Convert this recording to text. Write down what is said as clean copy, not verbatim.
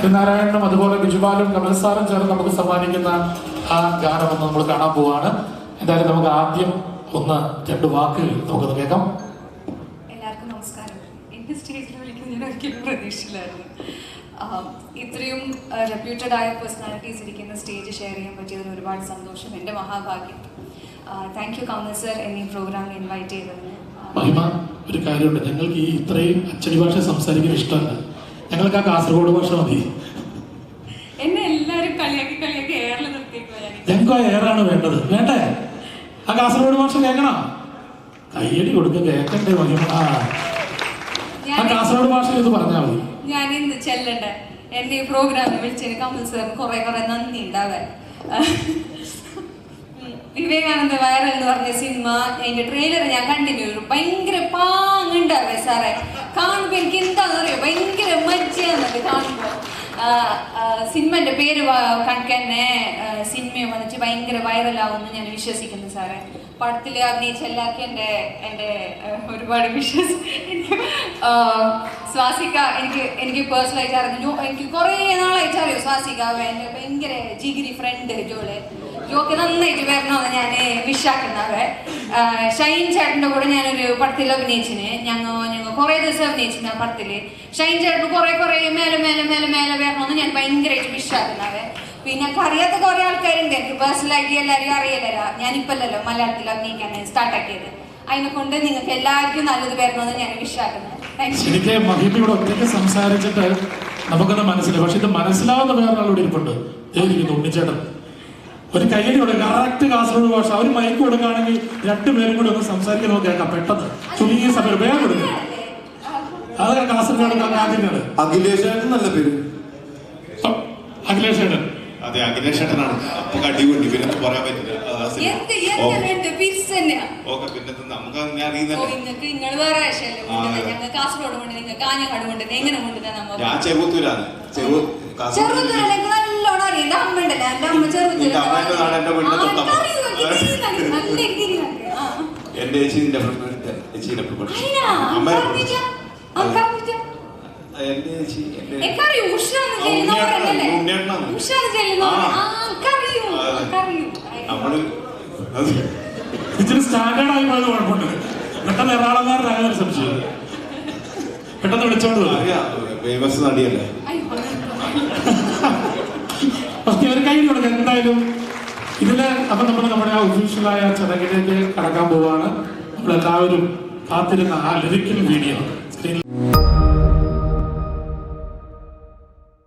ഹരിനാരായണനും അതുപോലെ ബിജുപാലും കമൽസാറും ചേർന്ന് നമുക്ക് സമ്മാനിക്കുന്ന ആ ഗാനമൊന്ന് നമ്മൾ കാണാൻ പോവാണ്. എന്തായാലും നമുക്ക് ആദ്യം രണ്ട് വാക്കുകൾ നമുക്കത് കേൾക്കാം. എല്ലാവർക്കും നമസ്കാരം. എന്റെ സ്റ്റേജിൽ വിളിക്കുന്ന ഞാൻ ഒരിക്കലും പ്രതീക്ഷിച്ചില്ലായിരുന്നു. ഇത്രയും റെപ്യൂട്ടഡ് ആയ പേഴ്സണാലിറ്റീസ് ഇരിക്കുന്ന സ്റ്റേജ് ഷെയർ ചെയ്യാൻ പറ്റിയതിന് ഒരുപാട് സന്തോഷം. എൻ്റെ മഹാഭാഗ്യം. താങ്ക് യു കമൽ സർ എന്നെ ഈ പ്രോഗ്രാമിൽ ഇൻവൈറ്റ് ചെയ്തതിന്. മഹിമ, ഒരു കാര്യമുണ്ട്, ഞങ്ങൾക്ക് ഈ ഇത്രയും അച്ചടി ഭാഷ സംസാരിക്കാൻ ഇഷ്ടമല്ല. ഞങ്ങൾക്ക് ആ കാസർഗോഡ് ഭാഷ മതി. എന്നെ എല്ലാവരും കളിയാക്കി എയറിൽ നിർത്തിയേക്കുവാ. ഞങ്ങൾക്ക് ആ എയറാണ് വേണ്ടത്. വേണ്ടേ? ആ കാസർഗോഡ് ഭാഷ കേൾക്കണം. കയ്യടി കൊടുക്കുക, കേൾക്കണ്ടേ മഹിമ? ആ കാസർഗോഡ് ഭാഷ ഇത് പറഞ്ഞാൽ മതി. ഞാൻ ഇന്ന് ചെല്ലണ്ടേ എന്റെ ഈ പ്രോഗ്രാമിൽ വിളിച്ചതിന് കമൽ സാറിന് കുറെ നന്ദി ഉണ്ടാവാൻ. വിവേകാനന്ദ വൈറൽ എന്ന് പറഞ്ഞ സിനിമ അതിന്റെ ട്രെയിലർ ഞാൻ കണ്ടിന്യൂ ഭയങ്കര പാങ്ങുണ്ടാവേ സാറേ. കാണുമ്പോ എനിക്ക് എന്താണെന്നറിയോ, ഭയങ്കര മജ്ജയാന്നത് കാണുമ്പോ. സിനിമന്റെ പേര് കണക്കന്നെ സിനിമയെ വന്നിട്ട് ഭയങ്കര വൈറലാവുമെന്ന് ഞാൻ വിശ്വസിക്കുന്നു സാറേ. പടത്തിൽ അഭിനയിച്ച എല്ലാവർക്കും എൻ്റെ ഒരുപാട് സ്വാസിക എനിക്ക് പേഴ്സണലായിട്ട് അറിഞ്ഞു. എനിക്ക് കുറേ നാളായിട്ട് അറിയും സ്വാസിക. എൻ്റെ ഭയങ്കര ജിഗിരി ഫ്രണ്ട് ജോക്ക് നന്നായിട്ട് വരണമെന്ന് ഞാൻ വിശ്വാക്കുന്നത്. ഷൈൻ ചേട്ടൻ്റെ കൂടെ ഞാനൊരു പടത്തിൽ അഭിനയിച്ചിന്. ഞങ്ങൾ കുറേ ദിവസം അഭിനയിച്ചിന് ആ പടത്തിൽ. ഷൈൻ ചേട്ടന് കുറേ മേലെ വരണമെന്ന് ഞാൻ ഭയങ്കരമായിട്ട് വിശ്വാക്കുന്നത്. പിന്നെ അറിയാത്ത കുറെ ആൾക്കാരുണ്ട്. എനിക്ക് പേഴ്സണലായിട്ട് എല്ലാവരും അറിയില്ലല്ലോ. ഞാനിപ്പല്ലോ മലയാളത്തിൽ അഭിനയിക്കാൻ സ്റ്റാർട്ടാക്കിയത്. അതിനെ കൊണ്ട് നിങ്ങൾക്ക് എല്ലാവർക്കും നല്ലത് വരണമെന്ന് ഞാൻ വിശ്വാക്കുന്നത്. എനിക്ക് മഹിമയോട് ഒറ്റയ്ക്ക് സംസാരിച്ചിട്ട് നമുക്കൊന്ന് മനസ്സിലായി. പക്ഷെ ഇത് മനസ്സിലാവുന്ന വേറൊരാളോട് ഇരിപ്പുണ്ട്. ഉണ്ണിച്ചേട്ടൻ ഒരു കയ്യടി കൊടുക്കുക. കറക്റ്റ് കാസർഗോഡ് ഭാഷ. അവർ മൈക്ക് കൊടുക്കുകയാണെങ്കിൽ രണ്ടുപേരും കൂടെ ഒന്ന് സംസാരിക്കാൻ നോക്കിയാൽ പെട്ടെന്ന് ചുരുങ്ങിയ സമയം വേഗം കൊടുക്കുക. അത് കാസർഗോഡ് ആദ്യമാണ്. അഖിലേഷ് നല്ല പേര്. അഖിലേഷ് ചേട്ടൻ. അതെ, അഖിലേഷ് ചേട്ടനാണ്. അപ്പൊ അടിപൊളി പിന്നെ പറയാൻ പറ്റില്ല. ഞാൻ ചെറുത്തൂരാണ്. എന്റെ ചേച്ചി ഇച്ചിരി സ്റ്റാൻഡേർഡ് ആയി പോയത് കുഴപ്പമുണ്ട്. പെട്ടെന്ന് എറണാകുളംകാരനാകാൻ സംശയം. പെട്ടെന്ന് വിളിച്ചോണ്ട് ഫേമസ് നടിയല്ലേ. ഒരു കൈ കൊടുക്കാം എന്തായാലും ഇതില്. അപ്പൊ നമ്മുടെ ആ ഒഫീഷ്യലായ ചടങ്ങിലേക്ക് കടക്കാൻ പോവാണ്. നമ്മളെല്ലാവരും കാത്തിരുന്ന ആ ലിറിക്കൽ വീഡിയോ